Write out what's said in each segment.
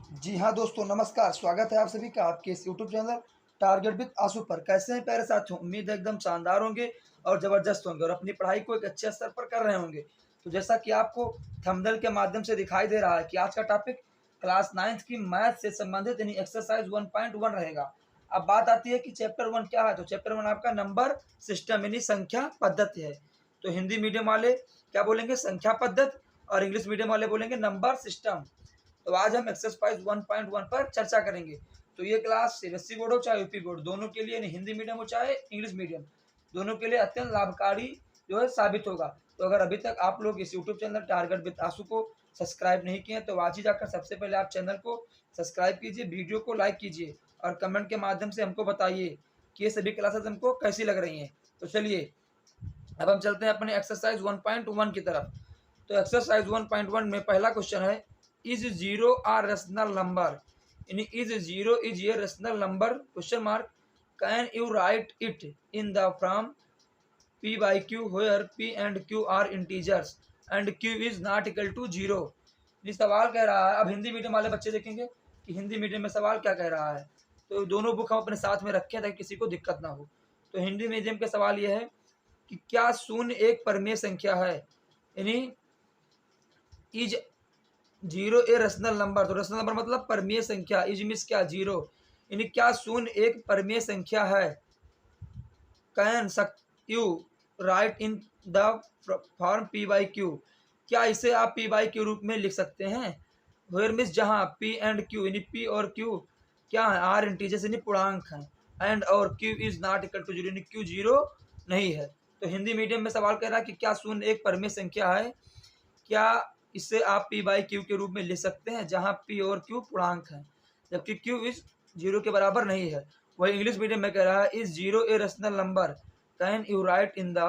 जी हाँ दोस्तों, नमस्कार। स्वागत है आप सभी का आपके इस यूट्यूब चैनल टारगेट विद आंसू पर। कैसे हैं प्यारे साथियों? उम्मीद है एकदम शानदार होंगे और ज़बरदस्त होंगे और अपनी पढ़ाई को एक अच्छे स्तर पर कर रहे होंगे। तो जैसा कि आपको थंबनेल के माध्यम से दिखाई दे रहा है कि आज का टॉपिक क्लास 9th की मैथ से संबंधित यानी एक्सरसाइज 1.1 रहेगा। अब बात आती है कि चैप्टर 1 क्या है, तो चैप्टर 1 आपका नंबर सिस्टम यानी संख्या पद्धति है। तो हिंदी मीडियम वाले क्या बोलेंगे? संख्या पद्धति, और इंग्लिश मीडियम वाले बोलेंगे नंबर सिस्टम। तो आज हम एक्सरसाइज 1.1 पर चर्चा करेंगे। तो ये क्लास सीबीएसई बोर्ड हो चाहे यूपी बोर्ड, दोनों के लिए यानी हिंदी मीडियम हो चाहे इंग्लिश मीडियम, दोनों के लिए अत्यंत लाभकारी जो है साबित होगा। तो अगर अभी तक आप लोग इस यूट्यूब चैनल टारगेट विद आंसू को सब्सक्राइब नहीं किए तो आज ही जाकर सबसे पहले आप चैनल को सब्सक्राइब कीजिए, वीडियो को लाइक कीजिए और कमेंट के माध्यम से हमको बताइए कि ये सभी क्लासेस हमको कैसी लग रही हैं। तो चलिए अब हम चलते हैं अपने एक्सरसाइज 1.1 की तरफ। तो एक्सरसाइज 1.1 में पहला क्वेश्चन है, is zero are rational number, यानी is zero is a rational number question mark, can you write it in the from p by q where p and q are integers and q is not equal to 0। ये सवाल कह रहा है। अब Hindi medium वाले बच्चे देखेंगे कि हिंदी मीडियम में सवाल क्या कह रहा है। तो दोनों बुक हम अपने साथ में रखें ताकि किसी को दिक्कत ना हो। तो हिंदी मीडियम का सवाल यह है कि क्या शून्य एक परमेय संख्या है, यानी is zero a rational number. तो रेशनल नंबर मतलब परमेय संख्या, इज मिस क्या जीरो, यानी क्या शून्य एक परमेय संख्या है। Can you write in the form P by Q, क्या इसे आप पी बाई क्यू रूप में लिख सकते हैं। वेयर मिस जहाँ पी एंड क्यू यानी पी और क्यू क्या है, आर इंटीजर्स यानी पूर्णांक हैं, एंड और Q is not equal to zero यानी क्यू जीरो नहीं है। तो हिंदी मीडियम में सवाल कर रहा है कि क्या शून्य एक परमेय संख्या है, क्या इसे आप पी बाई क्यू के रूप में लिख सकते हैं जहाँ पी और क्यू पूर्णांक हैं जबकि क्यू इज जीरो के बराबर नहीं है। वही इंग्लिश मीडियम में कह रहा है, is zero a rational number, can you write in the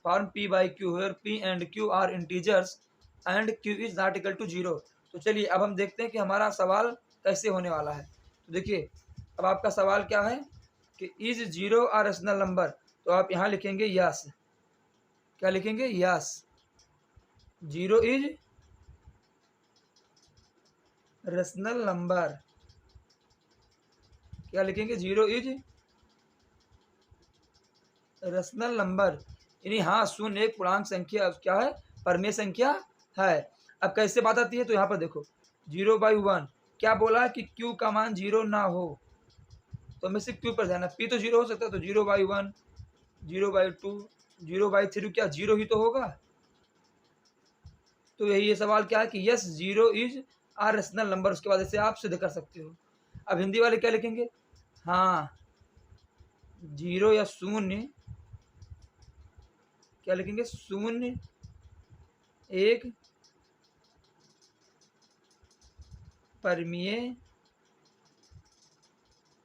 form P by Q where P and Q are integers and Q is not equal to zero. तो चलिए अब हम देखते हैं कि हमारा सवाल कैसे होने वाला है। तो देखिए अब आपका सवाल क्या है कि is zero are rational number, तो आप यहाँ लिखेंगे यस। क्या लिखेंगे? Yes, zero is rational number. क्या लिखेंगे? जीरो इज रेशनल नंबर, यानी हाँ शून्य एक पूर्णांक संख्या क्या है, परमेय संख्या है। अब कैसे बात आती है, तो यहाँ पर देखो जीरो बाई वन, क्या बोला है कि क्यू का मान जीरो ना हो, तो हमें सिर्फ क्यू पर ध्यान है। पी तो जीरो हो सकता है, तो zero by one, zero by two, zero by three, क्या जीरो ही तो होगा। तो यही ये सवाल क्या है कि yes zero is are rational number, उसके बाद इसे आप सिद्ध कर सकते हो। अब हिंदी वाले क्या लिखेंगे? हाँ जीरो या शून्य, क्या लिखेंगे? शून्य एक परमीय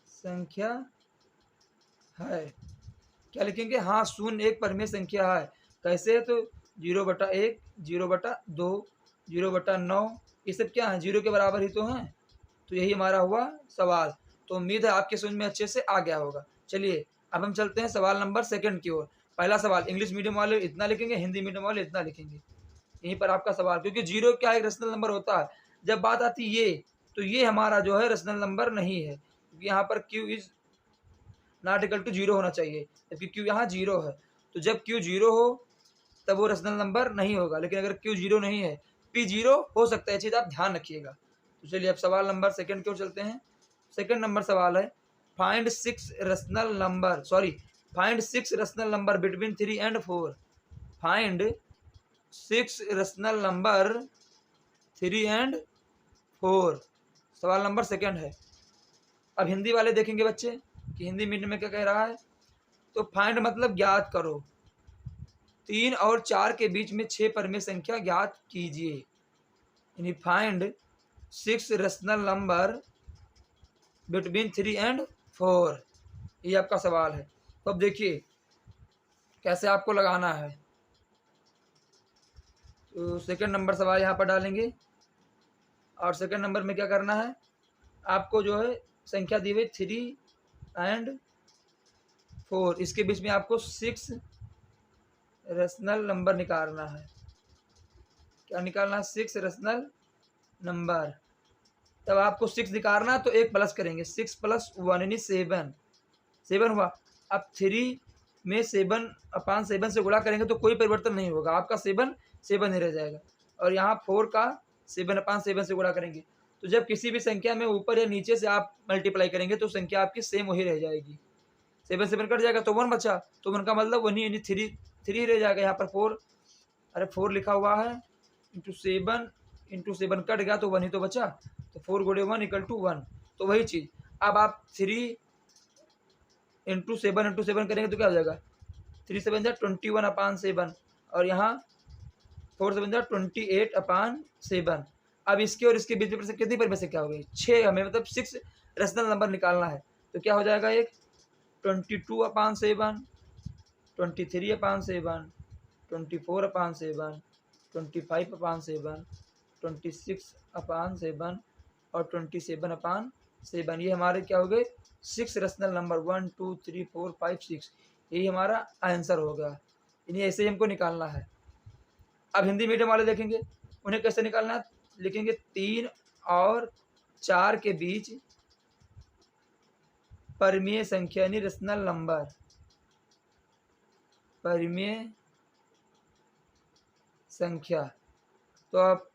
संख्या है। क्या लिखेंगे? हाँ शून्य एक परमीय संख्या है। कैसे है? तो जीरो बटा एक, जीरो बटा दो, जीरो बटा नौ, ये सब क्या है, जीरो के बराबर ही तो हैं। तो यही हमारा हुआ सवाल। तो उम्मीद है आपके समझ में अच्छे से आ गया होगा। चलिए अब हम चलते हैं सवाल नंबर सेकंड की ओर। पहला सवाल इंग्लिश मीडियम वाले इतना लिखेंगे, हिंदी मीडियम वाले इतना लिखेंगे। यहीं पर आपका सवाल, क्योंकि जीरो क्या एक रेशनल नंबर होता है। जब बात आती ये, तो ये हमारा जो है रेशनल नंबर नहीं है, क्योंकि यहाँ पर Q is not equal to zero होना चाहिए, जबकि क्यू यहाँ जीरो है। तो जब क्यू जीरो हो तब वो रेशनल नंबर नहीं होगा, लेकिन अगर क्यू जीरो नहीं है पी जीरो हो सकता है, चीज़ आप ध्यान रखिएगा। तो चलिए अब सवाल नंबर सेकंड की ओर चलते हैं। सेकंड नंबर सवाल है, find six rational number, find six rational number between 3 and 4। Find six rational number 3 and 4, सवाल नंबर सेकंड है। अब हिंदी वाले देखेंगे बच्चे कि हिंदी मीडियम में क्या कह रहा है। तो फाइंड मतलब ज्ञात करो, 3 और 4 के बीच में 6 परमेय संख्या ज्ञात कीजिए, यानी find six rational number between 3 and 4, ये आपका सवाल है। तो अब देखिए कैसे आपको लगाना है। तो सेकंड नंबर सवाल यहाँ पर डालेंगे, और सेकंड नंबर में क्या करना है, आपको जो है संख्या दी हुई 3 and 4, इसके बीच में आपको 6 रेशनल नंबर निकालना है। क्या निकालना है? 6 रेशनल नंबर। तब आपको 6 निकालना, तो एक प्लस करेंगे, 6 + 1 यानी 7, 7 हुआ। अब 3 में 7/7 से गुणा करेंगे तो कोई परिवर्तन नहीं होगा, आपका 7 7 ही रह जाएगा। और यहाँ 4 का 7/7 से गुणा करेंगे, तो जब किसी भी संख्या में ऊपर या नीचे से आप मल्टीप्लाई करेंगे तो संख्या आपकी सेम वही रह जाएगी। 7 7 कट जाएगा तो 1 बचा, तो 1 का मतलब 1 यानी 3 रह जाएगा। यहाँ पर 4, अरे 4 लिखा हुआ है, इंटू 7 कट गया तो 1 ही तो बचा, तो 4 × 1 = 1। तो वही चीज़ अब आप 3 × 7 करेंगे तो क्या हो जाएगा, 3 7 जा 21/7, और यहाँ 4 7 जा 28/7। अब इसके और इसके बीच में कितनी परिभाषा क्या हो गई, 6 हमें मतलब 6 रेशनल नंबर निकालना है, तो क्या हो जाएगा, एक 22/7, 23/7, 24/7, 25/7, 26/7 और 27/7। ये हमारे क्या हो गए, 6 रेशनल नंबर, 1 2 3 4 5 6, यही हमारा आंसर होगा। इन्हें ऐसे ही हमको निकालना है। अब हिंदी मीडियम वाले देखेंगे, उन्हें कैसे निकालना है, लिखेंगे 3 और 4 के बीच परिमेय संख्या यानी रेशनल नंबर, परिमेय संख्या। तो आप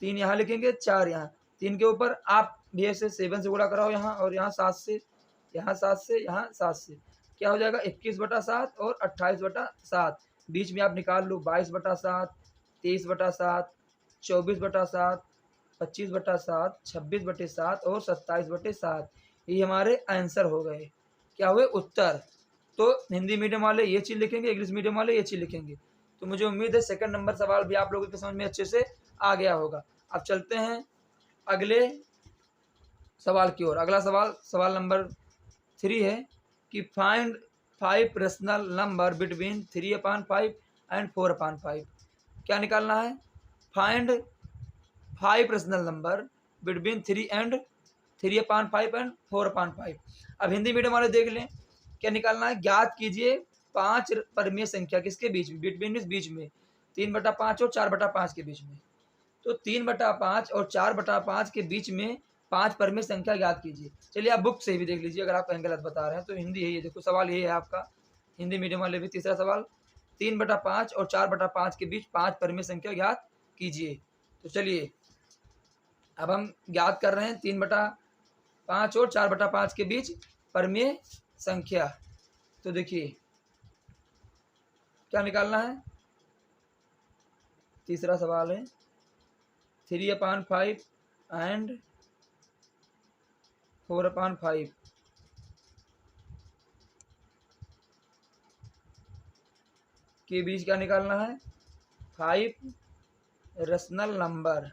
3 यहाँ लिखेंगे, 4 यहाँ, 3 के ऊपर आप भी ऐसे 7 से गुणा कराओ यहाँ, और यहाँ 7 से, यहाँ 7 से, यहाँ 7 से, क्या हो जाएगा 21/7 और 28/7। बीच में आप निकाल लो 22/7, 23/7, 24/7, 25/7, 26/7 और 27/7। ये हमारे आंसर हो गए, क्या हुए, उत्तर। तो हिंदी मीडियम वाले ये चीज़ लिखेंगे, इंग्लिश मीडियम वाले ये चीज़ लिखेंगे। तो मुझे उम्मीद है सेकंड नंबर सवाल भी आप लोगों के समझ में अच्छे से आ गया होगा। अब चलते हैं अगले सवाल की ओर। अगला सवाल नंबर 3 है कि find 5 rational number between 3/5 and 4/5। क्या निकालना है, find 5 rational number between 3/5 and 4/5। अब हिंदी मीडियम वाले देख लें, क्या निकालना है, ज्ञात कीजिए 5 परिमेय संख्या किसके बीच में, बिटवीन इस बीच में 3/5 और 4/5 के बीच में। तो 3/5 और 4/5 के बीच में 5 परिमेय संख्या ज्ञात कीजिए। चलिए आप बुक से भी देख लीजिए, अगर आप कहीं गलत बता रहे हैं तो हिंदी है ये, देखो सवाल ये है आपका, हिंदी मीडियम वाले भी तीसरा सवाल, 3/5 और 4/5 के बीच 5 परिमेय संख्या ज्ञात कीजिए। तो चलिए अब हम ज्ञात कर रहे हैं 3/5 और 4/5 के बीच परिमेय संख्या। तो देखिए क्या निकालना है, तीसरा सवाल है 3/5 एंड 4/5 के बीच क्या निकालना है, 5 रेशनल नंबर।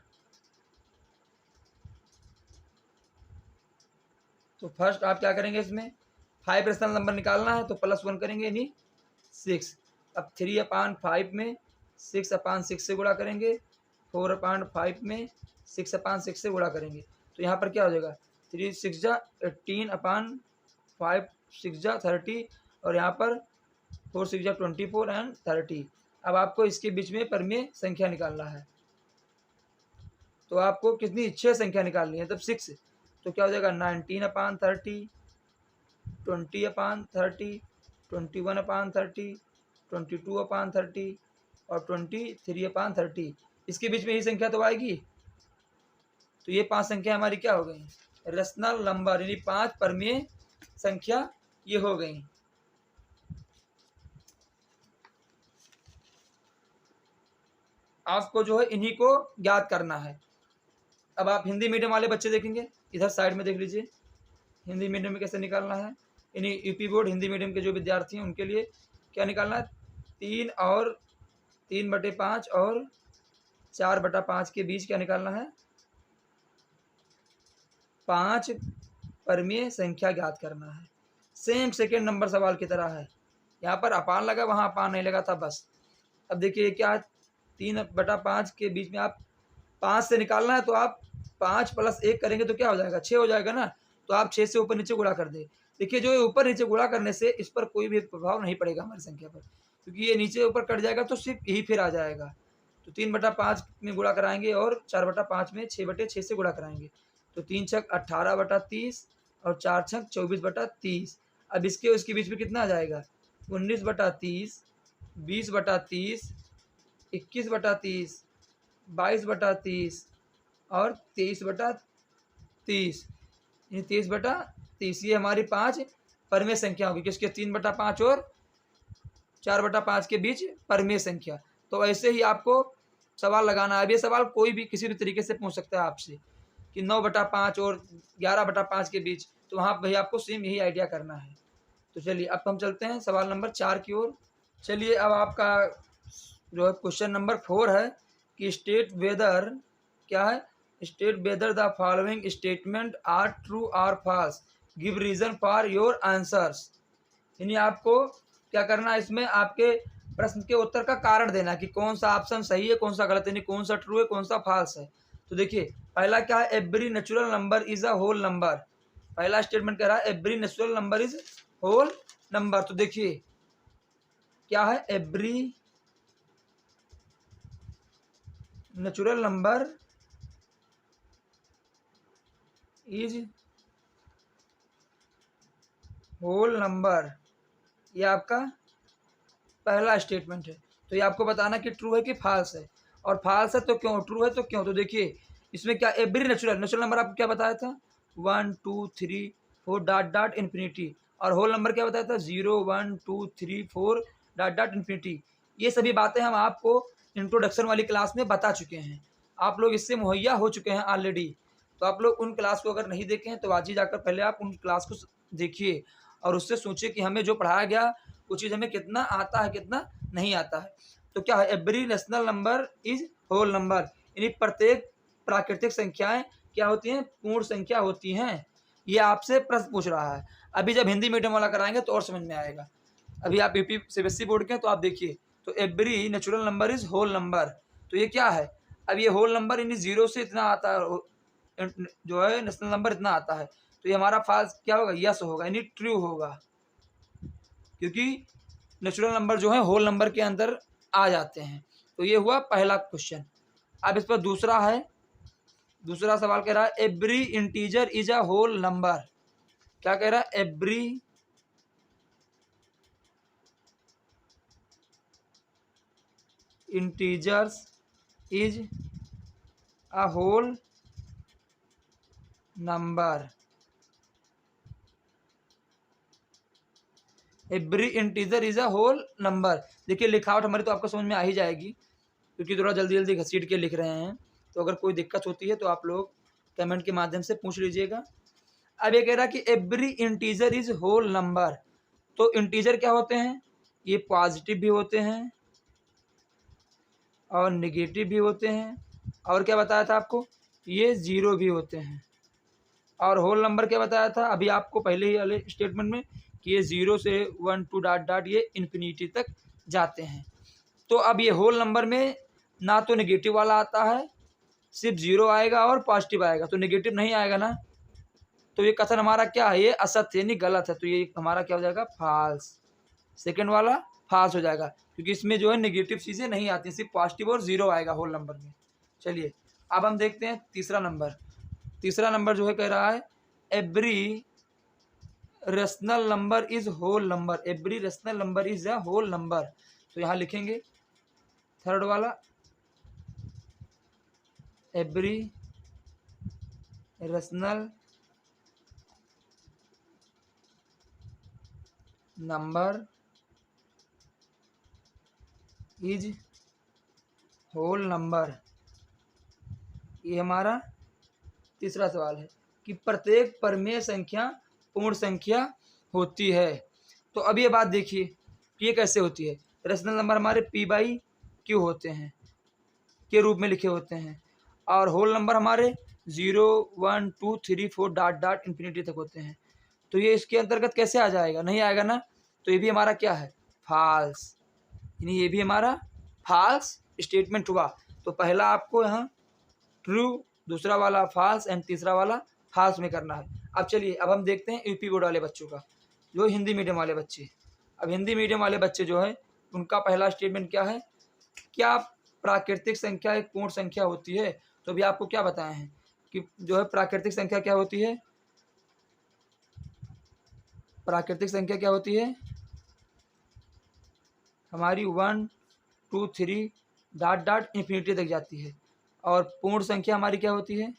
तो फर्स्ट आप क्या करेंगे, इसमें 5 रेशनल नंबर निकालना है, तो +1 करेंगे यानी 6। अब 3/5 में 6/6 से गुणा करेंगे, 4/5 में 6/6 से गुणा करेंगे, तो यहाँ पर क्या हो जाएगा, 3 6 जा 18/5, 6 जा 30, और यहाँ पर 4 6 जा 24 एंड 30। अब आपको इसके बीच में परिमेय संख्या निकालना है, तो आपको कितनी 6 संख्या निकालनी है, तब 6, तो क्या हो जाएगा 19/30, 20/30, 21/30, 22/30 और 23/30। इसके बीच में ही संख्या तो आएगी। तो ये 5 संख्या हमारी क्या हो गई, रेशनल नंबर, यानी 5 परिमेय संख्या ये हो गई। आपको जो है इन्हीं को ज्ञात करना है। अब आप हिंदी मीडियम वाले बच्चे देखेंगे, इधर साइड में देख लीजिए, हिंदी मीडियम में कैसे निकालना है, यानी यूपी बोर्ड हिंदी मीडियम के जो विद्यार्थी हैं उनके लिए क्या निकालना है, 3/5 और 4/5 के बीच क्या निकालना है, 5 परिमेय संख्या ज्ञात करना है। सेम सेकेंड नंबर सवाल की तरह है, यहाँ पर अपान लगा, वहाँ अपान नहीं लगा था बस। अब देखिए क्या है, 3/5 के बीच में आप 5 से निकालना है, तो आप 5 + 1 करेंगे तो क्या हो जाएगा, 6 हो जाएगा ना, तो आप 6 से ऊपर नीचे गुणा कर दे। देखिए जो ऊपर नीचे गुणा करने से इस पर कोई भी प्रभाव नहीं पड़ेगा हमारी संख्या पर, क्योंकि ये नीचे ऊपर कट जाएगा तो सिर्फ यही फिर आ जाएगा। तो 3/5 में गुणा कराएंगे और 4/5 में 6/6 से गुणा कराएंगे, तो 3 छक 18/30 और 4 छक 24/30। अब इसके उसके बीच में कितना आ जाएगा, 19/30, 20/30, 21/30, 22/30 और 23/30। ये 23/30 ये हमारी 5 परमेय संख्या होगी, किसके 3/5 और 4/5 के बीच परमेय संख्या। तो ऐसे ही आपको सवाल लगाना है। अब ये सवाल कोई भी किसी भी तरीके से पूछ सकता है आपसे कि 9/5 और 11/5 के बीच, तो वहाँ भाई आपको सेम यही आइडिया करना है। तो चलिए अब हम चलते हैं सवाल नंबर 4 की ओर। चलिए अब आपका जो है क्वेश्चन नंबर 4 है कि स्टेट वेदर, क्या है, state whether the following statement are true or false, give reason for your answers. यानी आपको क्या करना है, इसमें आपके प्रश्न के उत्तर का कारण देना कि कौन सा ऑप्शन सही है, कौन सा गलत, यानी कौन सा ट्रू है, कौन सा फॉल्स है। तो देखिए पहला क्या है, every natural number is a whole number. पहला स्टेटमेंट कह रहा है every natural number is whole number. तो देखिए क्या है, every natural number is whole number, ये आपका पहला स्टेटमेंट है। तो ये आपको बताना कि ट्रू है कि फॉल्स है, और फॉल्स है तो क्यों, ट्रू है तो क्यों। तो देखिए इसमें क्या, एवरी नेचुरल नंबर आपको क्या बताया था, 1 2 3 4 डॉट डॉट इन्फिनिटी, और होल नंबर क्या बताया था, 0 1 2 3 4 डॉट डॉट इन्फिनिटी। ये सभी बातें हम आपको इंट्रोडक्शन वाली क्लास में बता चुके हैं, आप लोग इससे मुहैया हो चुके हैं ऑलरेडी। तो आप लोग उन क्लास को अगर नहीं देखे हैं तो आज ही जाकर पहले आप उन क्लास को देखिए और उससे सोचिए कि हमें जो पढ़ाया गया वो चीज़ हमें कितना आता है कितना नहीं आता है। तो क्या है, every rational number is whole number, यानी प्रत्येक प्राकृतिक संख्याएं क्या होती हैं, पूर्ण संख्या होती हैं। ये आपसे प्रश्न पूछ रहा है। अभी जब हिंदी मीडियम वाला कराएंगे तो और समझ में आएगा। अभी आप यूपी सीबीएसई बोर्ड के हैं तो आप देखिए, तो every natural number is whole number, तो ये क्या है, अब ये होल नंबर यानी 0 से इतना आता है, जो है नेशनल नंबर इतना आता है, तो ये हमारा फाल्स क्या होगा, यस होगा, यानी ट्रू होगा, क्योंकि नेचुरल नंबर जो है होल नंबर के अंदर आ जाते हैं। तो ये हुआ पहला क्वेश्चन। अब इस पर दूसरा है, दूसरा सवाल कह रहा है every integer is a whole number. क्या कह रहा है, every integers is a whole number. Every integer is a whole number. देखिए लिखावट हमारी तो आपको समझ में आ ही जाएगी, क्योंकि थोड़ा जल्दी जल्दी घसीट के लिख रहे हैं। तो अगर कोई दिक्कत होती है तो आप लोग कमेंट के माध्यम से पूछ लीजिएगा। अब ये कह रहा है कि every integer is whole number. तो इंटीजर क्या होते हैं, ये पॉजिटिव भी होते हैं और नेगेटिव भी होते हैं, और क्या बताया था आपको, ये जीरो भी होते हैं। और होल नंबर क्या बताया था अभी आपको पहले ही वाले स्टेटमेंट में, कि ये 0 से 1 2 डॉट डॉट ये इन्फिनिटी तक जाते हैं। तो अब ये होल नंबर में ना तो नेगेटिव वाला आता है, सिर्फ 0 आएगा और पॉजिटिव आएगा, तो नेगेटिव नहीं आएगा ना। तो ये कथन हमारा क्या है, ये असत्य यानी गलत है, तो ये हमारा क्या हो जाएगा, फॉल्स। सेकंड वाला फॉल्स हो जाएगा, क्योंकि इसमें जो है नेगेटिव चीज़ें नहीं आती, सिर्फ पॉजिटिव और 0 आएगा होल नंबर में। चलिए अब हम देखते हैं तीसरा नंबर। तीसरा नंबर जो है कह रहा है every rational number is whole number. Every rational number is a whole number. तो यहाँ लिखेंगे थर्ड वाला, every rational number is whole number. ये हमारा तीसरा सवाल है कि प्रत्येक परमेय संख्या पूर्ण संख्या होती है। तो अब ये बात देखिए कि ये कैसे होती है, रेशनल नंबर हमारे पी बाई क्यू होते हैं, के रूप में लिखे होते हैं, और होल नंबर हमारे 0 1 2 3 4 डॉट डॉट इन्फिनिटी तक होते हैं। तो ये इसके अंतर्गत कैसे आ जाएगा, नहीं आएगा ना। तो ये भी हमारा क्या है, फॉल्स, यानी ये भी हमारा फॉल्स स्टेटमेंट हुआ। तो पहला आपको यहाँ ट्रू, दूसरा वाला फॉल्स एंड तीसरा वाला फॉल्स में करना है। अब चलिए अब हम देखते हैं यूपी बोर्ड वाले बच्चों का, जो हिंदी मीडियम वाले बच्चे। अब हिंदी मीडियम वाले बच्चे जो है उनका पहला स्टेटमेंट क्या है, क्या प्राकृतिक संख्या एक पूर्ण संख्या होती है। तो अभी आपको क्या बताए हैं कि जो है प्राकृतिक संख्या क्या होती है, प्राकृतिक संख्या क्या होती है हमारी 1 2 3 डॉट डॉट इन्फिनिटी तक जाती है। और पूर्ण संख्या हमारी क्या होती है,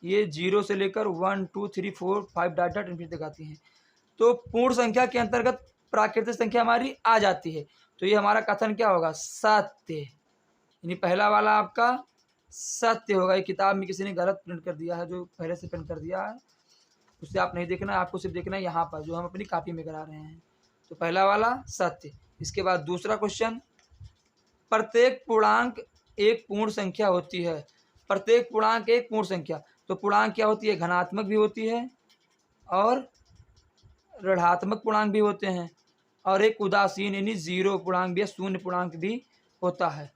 ये 0 से लेकर 1 2 3 4 5 डॉट डॉट इन्फिनिटी तक आती है। तो पूर्ण संख्या के अंतर्गत प्राकृतिक संख्या हमारी आ जाती है। तो ये हमारा कथन क्या होगा, सत्य, यानी पहला वाला आपका सत्य होगा। ये किताब में किसी ने गलत प्रिंट कर दिया है, जो पहले से प्रिंट कर दिया है उससे आप नहीं देखना है, आपको सिर्फ देखना है यहाँ पर जो हम अपनी कॉपी में करा रहे हैं। तो पहला वाला सत्य। इसके बाद दूसरा क्वेश्चन, प्रत्येक पूर्णांक एक पूर्ण संख्या होती है। प्रत्येक पूर्णांक एक पूर्ण संख्या, तो पूर्णांक क्या होती है, घनात्मक भी होती है और ऋणात्मक पूर्णांक भी होते हैं, और एक उदासीन यानी जीरो पूर्णांक भी या शून्य पूर्णांक भी होता है।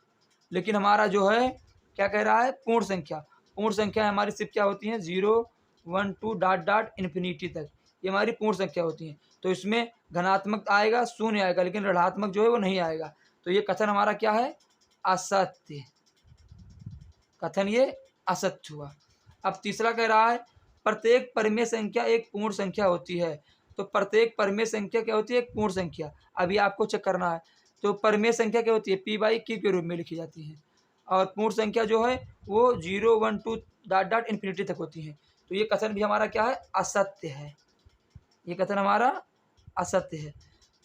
लेकिन हमारा जो है क्या कह रहा है, पूर्ण संख्या। पूर्ण संख्या हमारी सिर्फ क्या होती हैं, 0 1 2 डॉट डॉट इन्फिनिटी तक, ये हमारी पूर्ण संख्या होती हैं। तो इसमें धनात्मक आएगा, शून्य आएगा, लेकिन ऋणात्मक जो है वो नहीं आएगा। तो ये कथन हमारा क्या है, असत्य। कथन ये असत्य हुआ। अब तीसरा कह रहा है, प्रत्येक परिमेय संख्या एक पूर्ण संख्या होती है। तो प्रत्येक परिमेय संख्या क्या होती है, एक पूर्ण संख्या। अभी आपको चेक करना है। तो परिमेय संख्या क्या होती है, p/q के रूप में लिखी जाती है, और पूर्ण संख्या जो है वो 0 1 2 डॉट डॉट इन्फिनिटी तक होती है। तो ये कथन भी हमारा क्या है, असत्य है। ये कथन हमारा असत्य है।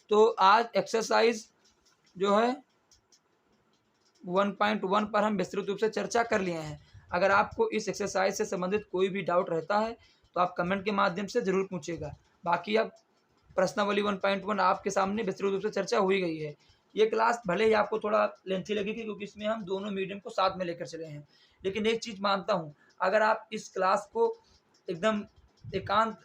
तो आज एक्सरसाइज जो है 1.1 पर हम विस्तृत रूप से चर्चा कर लिए हैं। अगर आपको इस एक्सरसाइज से संबंधित कोई भी डाउट रहता है तो आप कमेंट के माध्यम से ज़रूर पूछिएगा। बाकी अब प्रश्नावली 1.1 आपके सामने विस्तृत रूप से चर्चा हुई गई है। ये क्लास भले ही आपको थोड़ा लेंथी लगेगी क्योंकि इसमें हम दोनों मीडियम को साथ में लेकर चले हैं, लेकिन एक चीज़ मानता हूँ, अगर आप इस क्लास को एकदम एकांत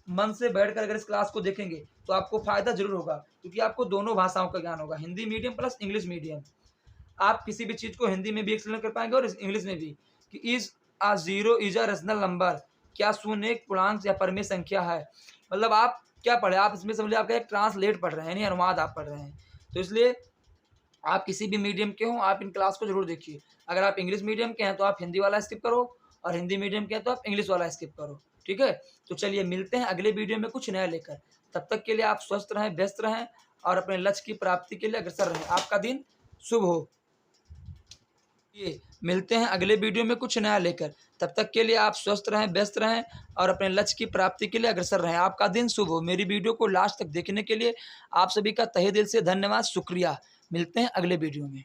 मन से बैठकर अगर इस क्लास को देखेंगे तो आपको फ़ायदा ज़रूर होगा, क्योंकि आपको दोनों भाषाओं का ज्ञान होगा, Hindi medium plus English medium. आप किसी भी चीज़ को हिंदी में भी एक्सप्लेन कर पाएंगे और इंग्लिश में भी, कि is uh zero is a rational number, क्या शून्य एक पूर्णांक या परिमेय संख्या है। मतलब आप क्या पढ़े, आप इसमें समझ लीजिए आपका एक ट्रांसलेट पढ़ रहे हैं, यानी अनुवाद आप पढ़ रहे हैं। तो इसलिए आप किसी भी मीडियम के हों, आप इन क्लास को जरूर देखिए। अगर आप इंग्लिश मीडियम के हैं तो आप हिंदी वाला स्किप करो, और हिंदी मीडियम के हैं तो आप इंग्लिश वाला स्किप करो। ठीक है, तो चलिए मिलते हैं अगले वीडियो में कुछ नया लेकर। तब तक के लिए आप स्वस्थ रहें, व्यस्त रहें और अपने लक्ष्य की प्राप्ति के लिए अग्रसर रहें। आपका दिन शुभ हो। ये मिलते हैं अगले वीडियो में कुछ नया लेकर। तब तक के लिए आप स्वस्थ रहें, व्यस्त रहें और अपने लक्ष्य की प्राप्ति के लिए अग्रसर रहें। आपका दिन शुभ हो। मेरी वीडियो को लास्ट तक देखने के लिए आप सभी का तहे दिल से धन्यवाद, शुक्रिया। मिलते हैं अगले वीडियो में।